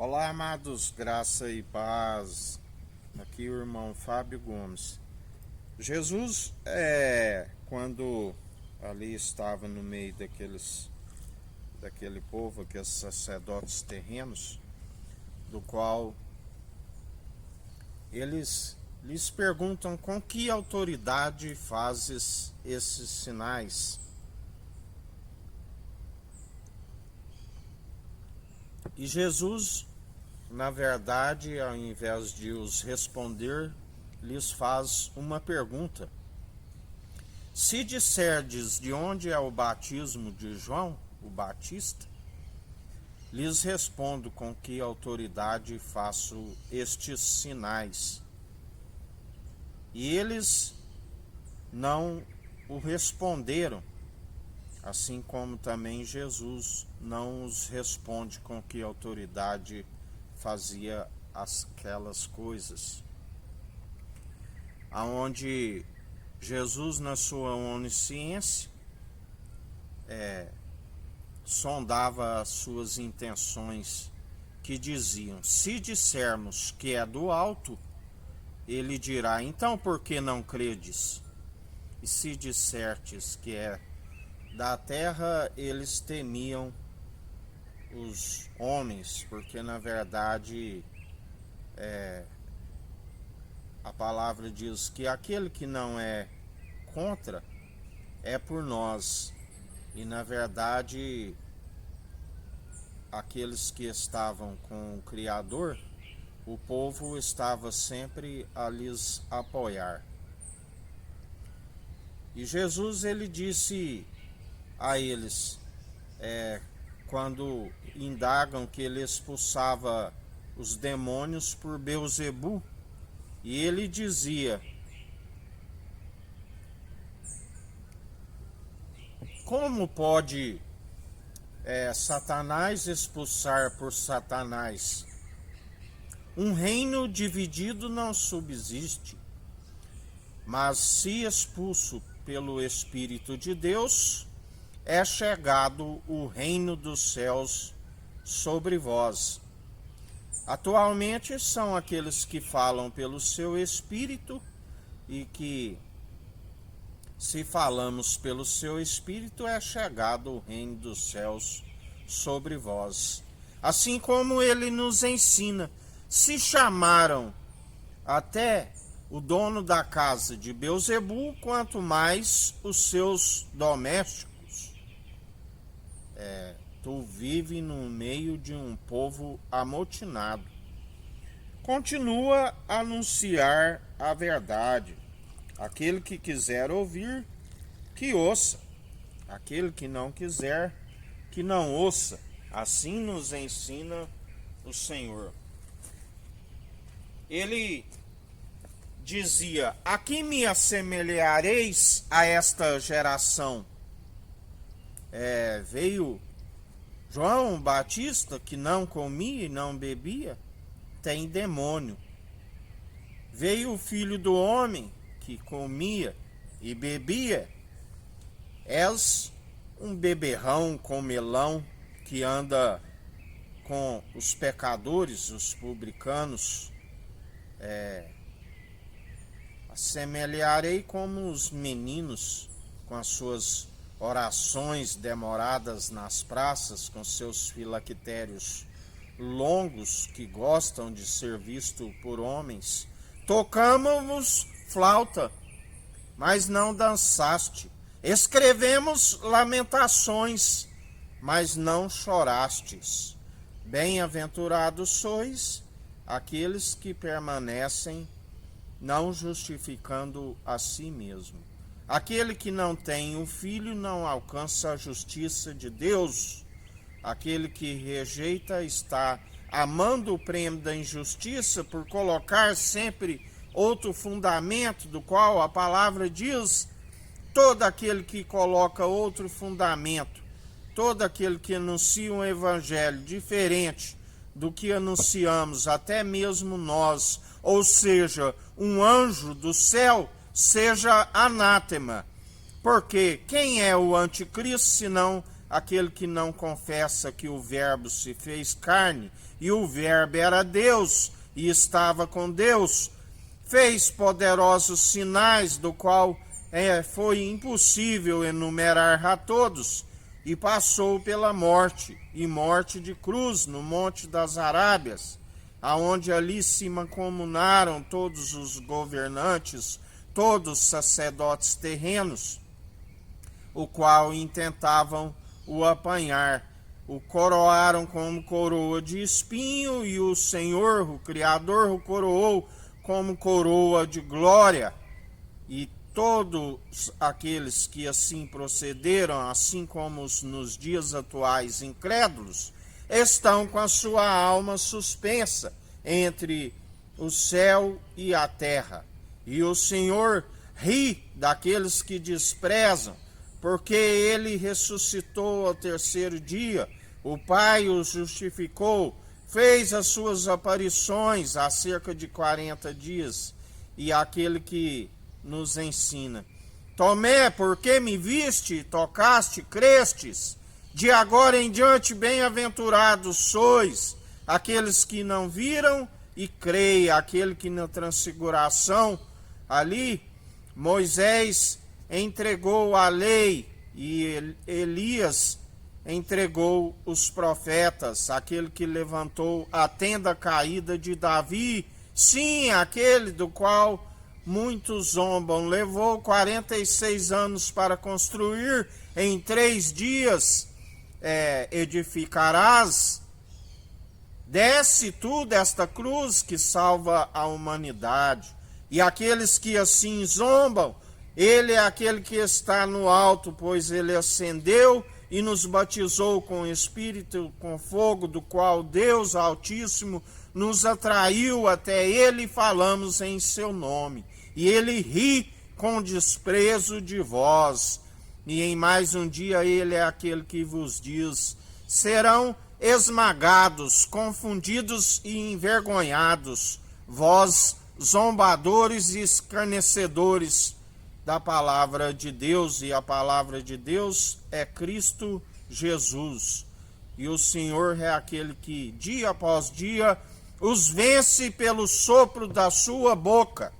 Olá, amados, graça e paz. Aqui o irmão Fábio Gomes. Jesus, quando ali estava no meio daquele povo, aqueles sacerdotes terrenos, do qual eles lhes perguntam com que autoridade fazes esses sinais. E Jesus, na verdade, ao invés de os responder, lhes faz uma pergunta. Se disserdes de onde é o batismo de João, o Batista, lhes respondo com que autoridade faço estes sinais. E eles não o responderam, assim como também Jesus não os responde com que autoridade fazia aquelas coisas. Aonde Jesus, na sua onisciência, sondava as suas intenções, que diziam: se dissermos que é do alto, ele dirá: então por que não credes? E se dissertes que é da terra, eles temiam os homens, porque na verdade a palavra diz que aquele que não é contra é por nós. E na verdade aqueles que estavam com o Criador, o povo estava sempre a lhes apoiar. E Jesus, ele disse a eles, quando indagam que ele expulsava os demônios por Beelzebu, e ele dizia: como pode Satanás expulsar por Satanás? Um reino dividido não subsiste, mas se expulso pelo Espírito de Deus, é chegado o reino dos céus sobre vós. Atualmente são aqueles que falam pelo seu Espírito, e que, se falamos pelo seu Espírito, é chegado o reino dos céus sobre vós. Assim como ele nos ensina, se chamaram até o dono da casa de Beelzebu, quanto mais os seus domésticos. Tu vive no meio de um povo amotinado. Continua a anunciar a verdade. Aquele que quiser ouvir, que ouça. Aquele que não quiser, que não ouça. Assim nos ensina o Senhor. Ele dizia: a que me assemelhareis a esta geração? Veio João Batista, que não comia e não bebia, tem demônio. Veio o Filho do Homem, que comia e bebia. És um beberrão comelão que anda com os pecadores, os publicanos. Assemelharei como os meninos, com as suas orações demoradas nas praças, com seus filactérios longos que gostam de ser visto por homens. Tocamos flauta, mas não dançaste. Escrevemos lamentações, mas não chorastes. Bem-aventurados sois aqueles que permanecem, não justificando a si mesmo. Aquele que não tem o Filho não alcança a justiça de Deus. Aquele que rejeita está amando o prêmio da injustiça, por colocar sempre outro fundamento, do qual a palavra diz: todo aquele que coloca outro fundamento, todo aquele que anuncia um evangelho diferente do que anunciamos, até mesmo nós, ou seja, um anjo do céu, seja anátema. Porque quem é o anticristo senão aquele que não confessa que o Verbo se fez carne, e o Verbo era Deus, e estava com Deus, fez poderosos sinais, do qual foi impossível enumerar a todos, e passou pela morte, e morte de cruz, no Monte das Arábias, aonde ali se mancomunaram todos os governantes, todos os sacerdotes terrenos, o qual intentavam o apanhar. O coroaram como coroa de espinho, e o Senhor, o Criador, o coroou como coroa de glória. E todos aqueles que assim procederam, assim como nos dias atuais incrédulos, estão com a sua alma suspensa entre o céu e a terra. E o Senhor ri daqueles que desprezam, porque ele ressuscitou ao terceiro dia, o Pai o justificou, fez as suas aparições há cerca de 40 dias, e aquele que nos ensina: Tomé, por que me viste, tocaste, crestes? De agora em diante, bem-aventurados sois aqueles que não viram e creem. Aquele que na transfiguração, ali, Moisés entregou a lei e Elias entregou os profetas, aquele que levantou a tenda caída de Davi, sim, aquele do qual muitos zombam, levou 46 anos para construir, em 3 dias edificarás. Desce tu desta cruz que salva a humanidade. E aqueles que assim zombam, ele é aquele que está no alto, pois ele ascendeu e nos batizou com o Espírito, com fogo, do qual Deus Altíssimo nos atraiu até ele, e falamos em seu nome. E ele ri com desprezo de vós. E em mais um dia ele é aquele que vos diz: serão esmagados, confundidos e envergonhados, vós zombadores e escarnecedores da palavra de Deus. E a palavra de Deus é Cristo Jesus. E o Senhor é aquele que, dia após dia, os vence pelo sopro da sua boca.